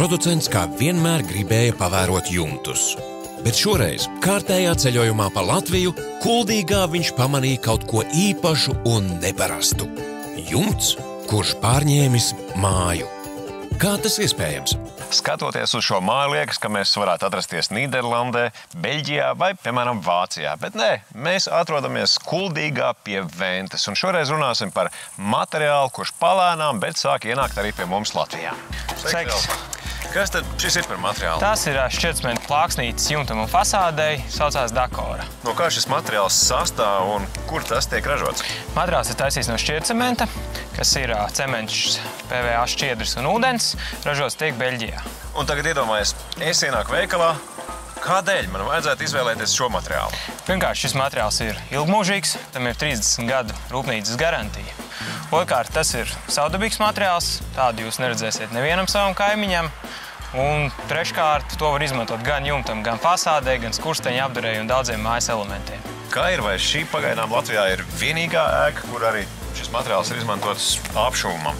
Producents kā vienmēr gribēja pavērot jumtus. Bet šoreiz, kārtējā ceļojumā pa Latviju, Kuldīgā viņš pamanīja kaut ko īpašu un neparastu. Jumts, kurš pārņēmis māju. Kā tas iespējams? Skatoties uz šo māju, liekas, ka mēs varētu atrasties Nīderlandē, Beļģijā vai, piemēram, Vācijā. Bet nē, mēs atrodamies Kuldīgā pie Ventes. Un šoreiz runāsim par materiālu, kurš palēnām, bet sāk ienākt arī pie mums Latvijā. Sveiks! Kas tad šis ir par materiālu? Tas ir šķietcementa plāksnītes jumtam un fasādei, saucās Dakora. No kā šis materiāls sastāv un kur tas tiek ražots? Materiāls ir taisīts no šķietcementa, kas ir cements, PVA šķiedrs un ūdens, ražots tiek Beļģijā. Un tagad iedomājies, es ienāku veikalā, kādēļ man vajadzētu izvēlēties šo materiālu? Pirmkārt, šis materiāls ir ilgmūžīgs, tam ir 30 gadu rūpnīcas garantija. Otrkārt, tas ir savdabīgs materiāls, tādu jūs neredzēsiet nevienam savam kaimiņam. Un treškārt, to var izmantot gan jumtam, gan fasādē, gan skursteņa apdarei un daudziem mājas elementiem. Kā ir, vai šī pagaidām Latvijā ir vienīgā ēka, kur arī šis materiāls ir izmantots apšūmam?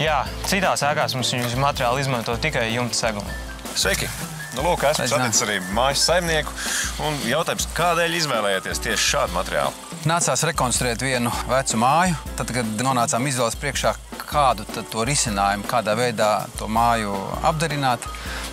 Jā, citās ēkās mums šis materiāli izmanto tikai jumta segumu. Sveiki! Nu, lūk, esmu saticis arī mājas saimnieku. Un jautājums, kādēļ izvēlējāties tieši šādu materiālu? Nācās rekonstruēt vienu vecu māju. Tad, kad nonācām izvēles priekšā, kādu tad to risinājumu, kādā veidā to māju apdarināt,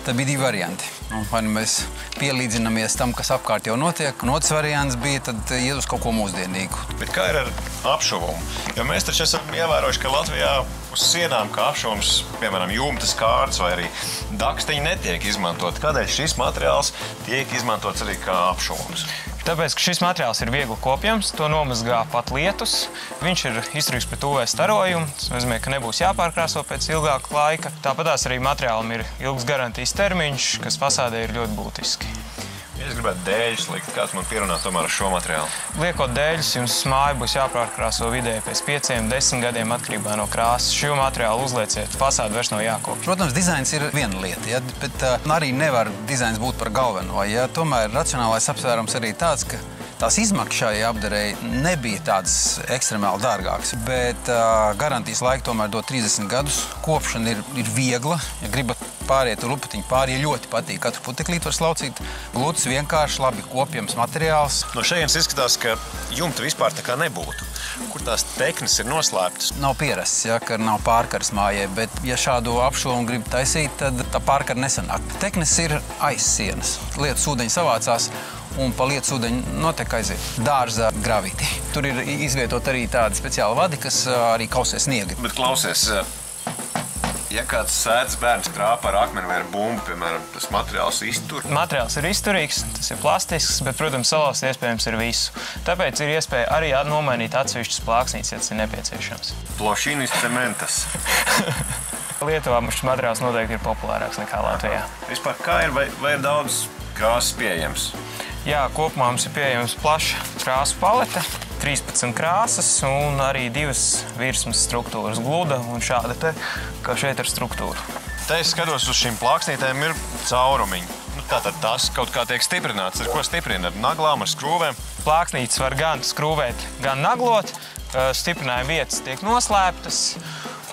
tad bija divi varianti. Vai nu mēs pielīdzinamies tam, kas apkārt jau notiek, un otrs variants bija tad iet uz kaut ko mūsdienīgu. Bet kā ir ar apšuvumu? Jo mēs taču esam ievērojuši, ka Latvijā uz sienām kā apšuvums, piemēram, jumtas kārtas vai arī dakstiņi netiek izmantot. Kādēļ šis materiāls tiek izmantots arī kā apšuvums? Tāpēc, ka šis materiāls ir viegli kopjams, to nomazgā pat lietus. Viņš ir izturīgs pret UV starojumu, tas nozīmē, ka nebūs jāpārkrāso pēc ilgāka laika. Tāpatās arī materiālam ir ilgs garantijas termiņš, kas fasādē ir ļoti būtiski. Ja es gribētu dēļus likt, kāds man pierunā tomēr ar šo materiālu? Liekot dēļus, jums māja būs jāpārkrāso vidēji pēc 5–10 gadiem atkarībā no krāsas. Šo materiālu uzlieciet, fasāde vairs nav jākopja. Protams, dizains ir viena lieta, ja, bet arī nevar dizains būt par galveno. Ja. Tomēr racionālais apsvērums arī tāds, ka tās izmaksas šai apdarei nebija tādas ekstremāli dārgākas, bet garantijas laika tomēr dod 30 gadus. Kopšana ir viegla, ja gribat pāriet lupatiņu pāri, ja ļoti patīk. Katru puteklīti var slaucīt. Gluds, vienkārši, labi kopjams materiāls. No šejienes izskatās, ka jumta vispār tā kā nebūtu. Kur tās teknes ir noslēptas? Nav pierasts, ja, ka nav pārkaras mājai, bet ja šādu apšuvumu grib taisīt, tad tā pārkara nesanāk. Teknes ir aiz sienas. Lietus ūdeņi savācās un pa lietus ūdeņi notiek aiziet dārza gravītī. Tur ir izvietot arī tādi speciāli vadi, kas arī kausē sniegi. Bet klausies, ja kāds sēdz bērns krāpā ar akmeni vai ar bumbu, piemēram, tas materiāls iztur? Materiāls ir izturīgs, tas ir plastisks, bet, protams, salauzt iespējams ir visu. Tāpēc ir iespēja arī nomainīt atsevišķas plāksnītes, ja tas ir nepieciešams. Plošinis cementas. Lietuvā šis materiāls noteikti ir populārāks nekā Latvijā. Vispār kā ir, vai ir daudz krāsas pieejams? Jā, kopumā mums ir pieejams plaša krāsu palete, 13 krāsas un arī 2 virsmas struktūras, gluda un šāda te, kā šeit ar struktūru. Te es skatos uz šīm plāksnītēm ir caurumiņi. Tātad tas kaut kā tiek stiprināts. Ar ko stiprina? Ar naglām, ar skrūvēm? Plāksnītes var gan skrūvēt, gan naglot. Stiprinājuma vietas tiek noslēptas.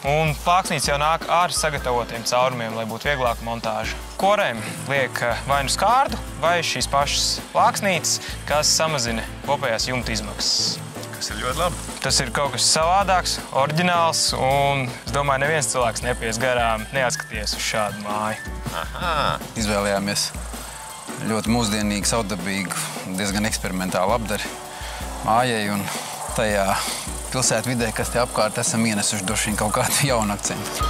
Un plāksnītes jau nāk ar sagatavotiem caurumiem, lai būtu vieglāka montāža. Korēm liek vai nu skārdu, vai šīs pašas plāksnītes, kas samazina kopējās jumta izmaksas. Tas ir ļoti labi. Tas ir kaut kas savādāks, oriģināls, un es domāju, neviens cilvēks nepies garām, neatskaties uz šādu māju. Aha. Izvēlējāmies ļoti mūsdienīgu, savdabīgu, diezgan eksperimentālu apdari mājai, un tajā pilsētvidē, kas te apkārt esam ienesuši droši vien kaut kādu jaunu akcentu.